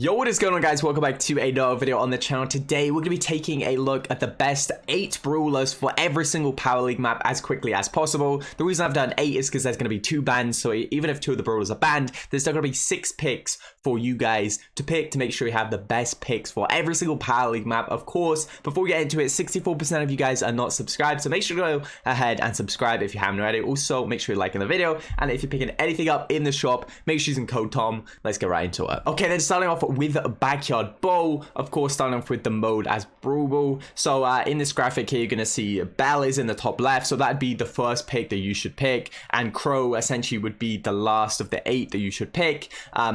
Yo, what is going on, guys? Welcome back to another video on the channel. Today we're going to be taking a look at the best 8 brawlers for every single Power League map as quickly as possible. The reason I've done 8 is because there's going to be 2 bans, so even if 2 of the brawlers are banned, there's still going to be 6 picks for you guys to pick to make sure you have the best picks for every single Power League map. Of course, before we get into it, 64% of you guys are not subscribed, so make sure to go ahead and subscribe if you haven't already. Also, make sure you're liking the video, and if you're picking anything up in the shop, make sure you're using code TOM. Let's get right into it. Okay, then starting off with Backyard Bow, of course, starting off with the mode as Brawl. So in this graphic here, you're going to see Bell is in the top left, so that'd be the first pick that you should pick, and Crow essentially would be the last of the 8 that you should pick.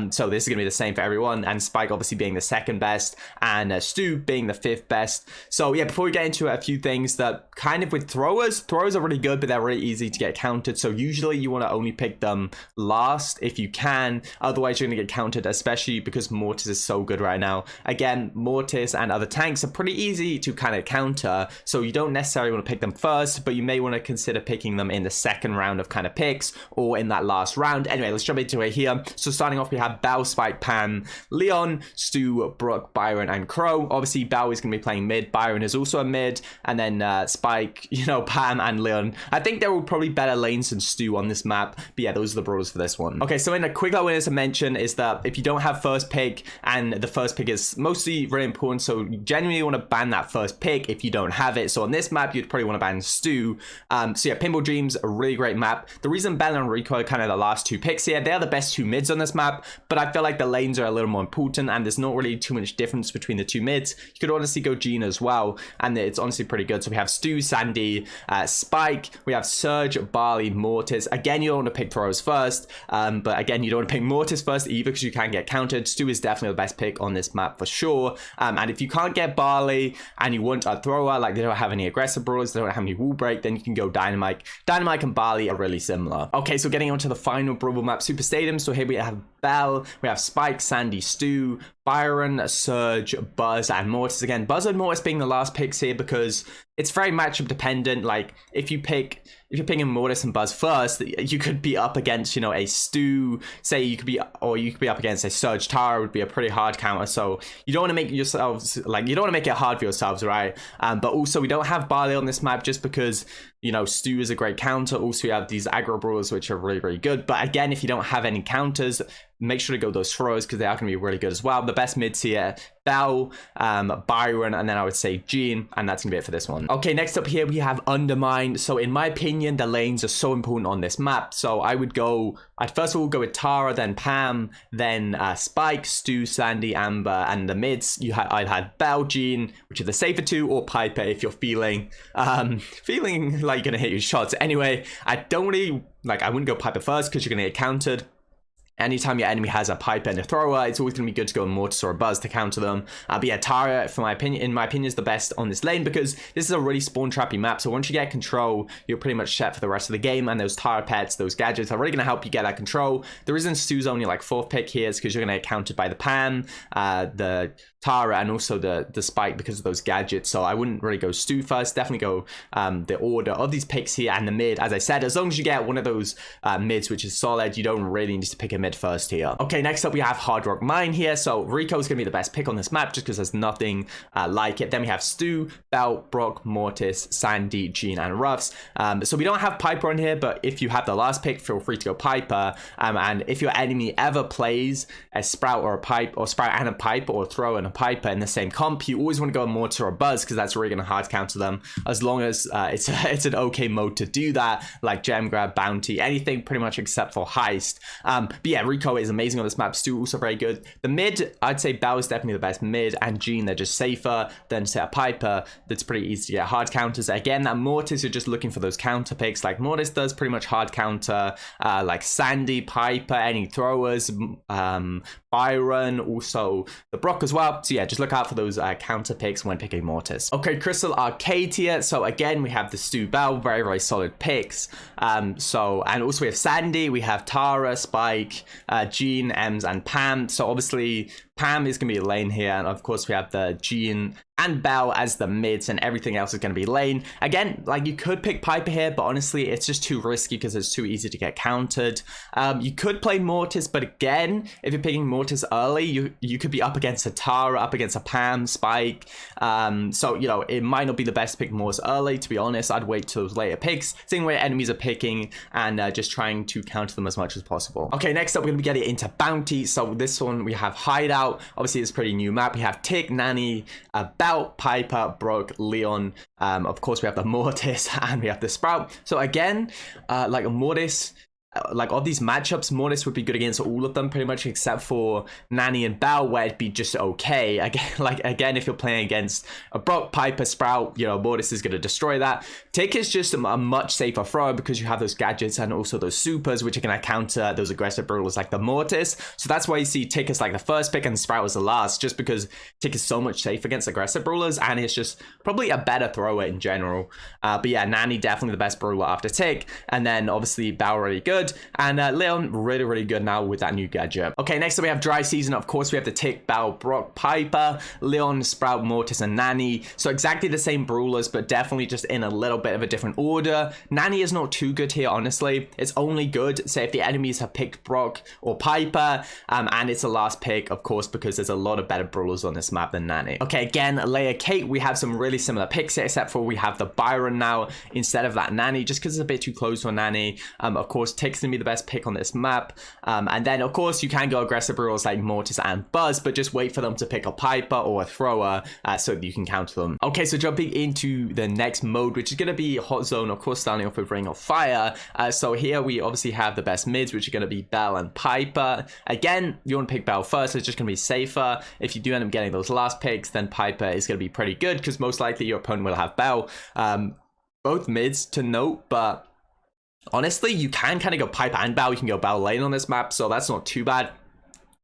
So this is going to be the same for everyone, and Spike obviously being the second best, and Stu being the 5th best. So yeah, before we get into it, a few things that kind of with throwers are really good, but they're really easy to get counted. So usually you want to only pick them last if you can, otherwise you're going to get counted, especially because Mortis is so good right now. Again, Mortis and other tanks are pretty easy to kind of counter, so you don't necessarily want to pick them first, but you may want to consider picking them in the second round of kind of picks or in that last round. Anyway, let's jump into it here. So starting off, we have Bell, Spike, Pam, Leon, Stu, Brook, Byron, and Crow. Obviously, Bell is going to be playing mid. Byron is also a mid, and then Spike, Pam and Leon. I think there will probably better lanes than Stu on this map, but yeah, those are the brawlers for this one. Okay, so in a quick winners to mention is that if you don't have first pick, and the first pick is mostly really important, so you genuinely want to ban that first pick if you don't have it. So on this map, you'd probably want to ban Stu. So yeah, Pinball Dreams, a really great map. The reason Bell and Rico are kind of the last 2 picks here, they're the best 2 mids on this map, but I feel like the lanes are a little more important, and there's not really too much difference between the 2 mids. You could honestly go Gene as well, and it's honestly pretty good. So we have Stu, Sandy, Spike, we have Surge, Barley, Mortis. Again, you don't want to pick throwers first, but again, you don't want to pick Mortis first either because you can get counted. Stu is definitely the best pick on this map for sure. And if you can't get Barley and you want a thrower, like they don't have any aggressive brawlers, they don't have any wall break, then you can go Dynamite. Dynamite and Barley are really similar. Okay, so getting on to the final Brawl map, Super Stadium. So here we have Bell, we have Spike, Sandy, Stu, Byron, Surge, Buzz, and Mortis. Again, Buzz and Mortis being the last picks here because it's very matchup dependent. Like if you're picking Mortis and Buzz first, you could be up against, a Stu, say you could be up against a Surge. Tara would be a pretty hard counter. So you don't want to make yourselves, you don't want to make it hard for yourselves, right? But also we don't have Barley on this map just because, Stu is a great counter. Also, we have these aggro brawlers, which are really, really good. But again, if you don't have any counters, make sure to go those throwers because they are going to be really good as well. The best mids here, Bell, Byron, and then I would say Gene, and that's going to be it for this one. Okay, next up here, we have Undermine. So in my opinion, the lanes are so important on this map. So I'd first of all go with Tara, then Pam, then Spike, Stu, Sandy, Amber, and the mids, I'd had Bell, Gene, which are the safer 2, or Piper if you're feeling like you're going to hit your shots. Anyway, I wouldn't go Piper first because you're going to get countered. Anytime your enemy has a Piper and a thrower, it's always going to be good to go Mortis or a Buzz to counter them. But yeah, Tara, in my opinion, is the best on this lane because this is a really spawn trappy map. So once you get control, you're pretty much set for the rest of the game. And those Tara pets, those gadgets are really going to help you get that control. The reason Stu's only 4th pick here is because you're going to get countered by the Pam, the Tara, and also the Spike because of those gadgets. So I wouldn't really go Stu first. Definitely go the order of these picks here and the mid. As I said, as long as you get one of those mids, which is solid, you don't really need to pick a mid first here. Okay, next up we have Hard Rock Mine here. So Rico's gonna be the best pick on this map just because there's nothing like it. Then we have Stu, Bell, Brock, Mortis, Sandy, Gene, and Ruffs. So we don't have Piper on here, but if you have the last pick, feel free to go Piper. And if your enemy ever plays a Sprout or a Pipe, or Sprout and a Pipe, or Throw and a Piper in the same comp, you always want to go Mortis or a Buzz because that's really gonna hard counter them as long as it's an okay mode to do that, like Gem Grab, Bounty, anything pretty much except for Heist. But yeah, Rico is amazing on this map. Stu also very good. The mid, I'd say Bell is definitely the best mid, and Gene, they're just safer than say a Piper. That's pretty easy to get hard counters. Again, that Mortis, you're just looking for those counter picks like Mortis does pretty much hard counter, like Sandy, Piper, any throwers, Byron, also the Brock as well. So yeah, just look out for those counter picks when picking Mortis. Okay, Crystal Arcade here. So again, we have the Stu, Bell, very, very solid picks. And also we have Sandy, we have Tara, Spike, Gene, Ems, and Pam. So obviously Pam is going to be a lane here, and of course we have the Gene and Bell as the mids, and everything else is going to be lane. Again, like you could pick Piper here, but honestly, it's just too risky because it's too easy to get countered. You could play Mortis, but again, if you're picking Mortis early, you could be up against a Tara, up against a Pam, Spike. So, you know, it might not be the best to pick Mortis early, to be honest. I'd wait till those later picks, seeing where enemies are picking, and just trying to counter them as much as possible. Okay, next up, we're going to be getting into Bounty. So this one, we have Hideout. Obviously, it's a pretty new map. We have Tick, Nani, Belt, Piper, Brock, Leon. Of course, we have the Mortis, and we have the Sprout. So again, like a Mortis, like of these matchups, Mortis would be good against all of them pretty much, except for Nani and Bell, where it'd be just okay. Again, if you're playing against a Brock, Piper, Sprout, you know, Mortis is going to destroy that. Tick is just a much safer thrower because you have those gadgets and also those supers, which are going to counter those aggressive brawlers like the Mortis. So that's why you see Tick as like the first pick and Sprout as the last, just because Tick is so much safer against aggressive brawlers, and it's just probably a better thrower in general. But yeah, Nani definitely the best brawler after Tick, and then obviously Bell really good. And Leon really good now with that new gadget. Okay, next up we have Dry Season. Of course, we have the Tick, Bell, Brock, Piper, Leon, Sprout, Mortis, and Nani. So exactly the same brawlers, but definitely just in a little bit of a different order. Nani is not too good here, honestly. It's only good, say, if the enemies have picked Brock or Piper, and it's the last pick, of course, because there's a lot of better brawlers on this map than Nani. Okay, again, Leia Kate, we have some really similar picks here, except for we have the Byron now instead of that Nani, just because it's a bit too close to a Nani. Of course, Tick's gonna be the best pick on this map, and then of course you can go aggressive brawlers like Mortis and Buzz, but just wait for them to pick a Piper or a thrower so that you can counter them. Okay, so jumping into the next mode, which is going to be Hot Zone, of course starting off with Ring of Fire. So here we obviously have the best mids, which are going to be Bell and Piper. Again, you want to pick Bell first, it's just going to be safer. If you do end up getting those last picks, then Piper is going to be pretty good because most likely your opponent will have Bell. Both mids to note, but honestly, you can kind of go Piper and Bell. You can go Bell lane on this map, so that's not too bad.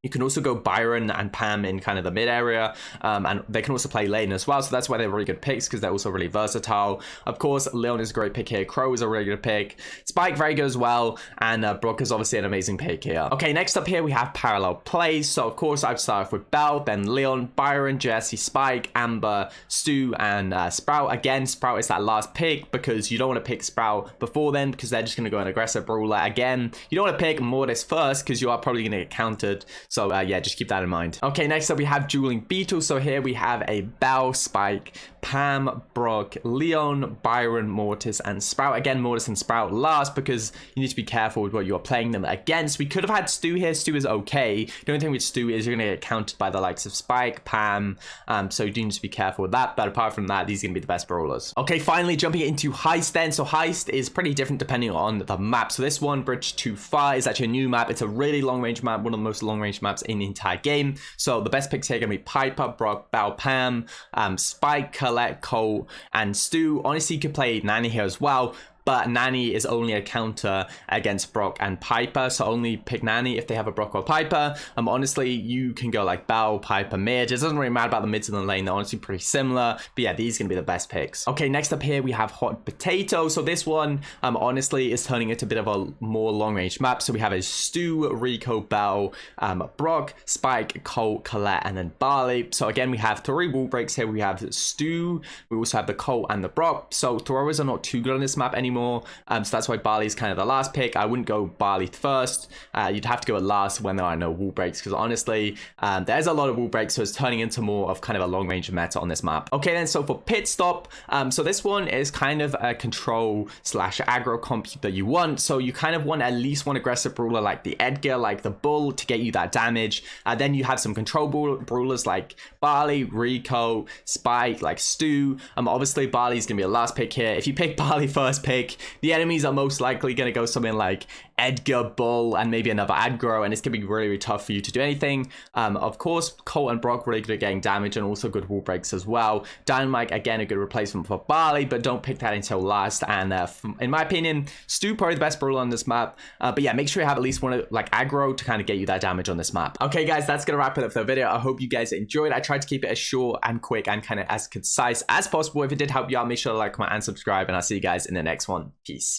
You can also go Byron and Pam in kind of the mid area, and they can also play lane as well, so that's why they're really good picks, because they're also really versatile. Of course, Leon is a great pick here, Crow is a really good pick, Spike very good as well, and Brock is obviously an amazing pick here. Okay, next up here we have parallel plays. So of course I've started off with Bell, then Leon, Byron, Jesse, Spike, Amber, Stu, and Sprout. Again, Sprout is that last pick because you don't want to pick Sprout before then, because they're just going to go an aggressive brawler. Again, you don't want to pick Mortis first because you are probably going to get countered. So yeah, just keep that in mind. Okay, next up we have Dueling Beetles. So here we have a Bell, Spike, Pam, Brock, Leon, Byron, Mortis, and Sprout. Again, Mortis and Sprout last because you need to be careful with what you're playing them against. We could have had Stu here. Stu is okay. The only thing with Stu is you're going to get countered by the likes of Spike, Pam, so you do need to be careful with that. But apart from that, these are going to be the best brawlers. Okay, finally jumping into Heist then. So Heist is pretty different depending on the map. So this one, Bridge Too Far, is actually a new map. It's a really long range map, one of the most long range maps in the entire game. So the best picks here are going to be Piper, Brock, Bell, Pam, Spike, Colette, Cole, and Stu. Honestly, you could play Nani here as well, but Nani is only a counter against Brock and Piper, so only pick Nani if they have a Brock or Piper. Honestly, you can go like Bell, Piper, mid. It doesn't really matter about the mids in the lane. They're honestly pretty similar, but yeah, these are gonna be the best picks. Okay, next up here we have Hot Potato. So this one, honestly, is turning into a bit of a more long-range map. So we have a Stu, Rico, Bell, Brock, Spike, Colt, Colette, and then Barley. So again, we have 3 wall breaks here. We have Stu, we also have the Colt and the Brock. So throwers are not too good on this map anymore. So that's why Barley's kind of the last pick. I wouldn't go Barley first. You'd have to go at last when there are no wall breaks, because honestly, there's a lot of wall breaks, so it's turning into more of kind of a long range meta on this map. Okay, then so for Pit Stop, so this one is kind of a control / aggro comp that you want. So you kind of want at least one aggressive brawler like the Edgar, like the Bull, to get you that damage. Then you have some control brawlers like Barley, Rico, Spike, like Stu. Obviously Barley's gonna be a last pick here. If you pick Barley first pick, the enemies are most likely going to go something like Edgar, Bull, and maybe another aggro, and it's going to be really tough for you to do anything. Of course, Colt and Brock really good at getting damage and also good wall breaks as well. Dynamite, again, a good replacement for Barley, but don't pick that until last. And in my opinion, Stu probably the best brawler on this map. But yeah, make sure you have at least one like aggro to kind of get you that damage on this map. Okay, guys, that's going to wrap it up for the video. I hope you guys enjoyed. I tried to keep it as short and quick and kind of as concise as possible. If it did help you out, make sure to like, comment, and subscribe, and I'll see you guys in the next one. Peace.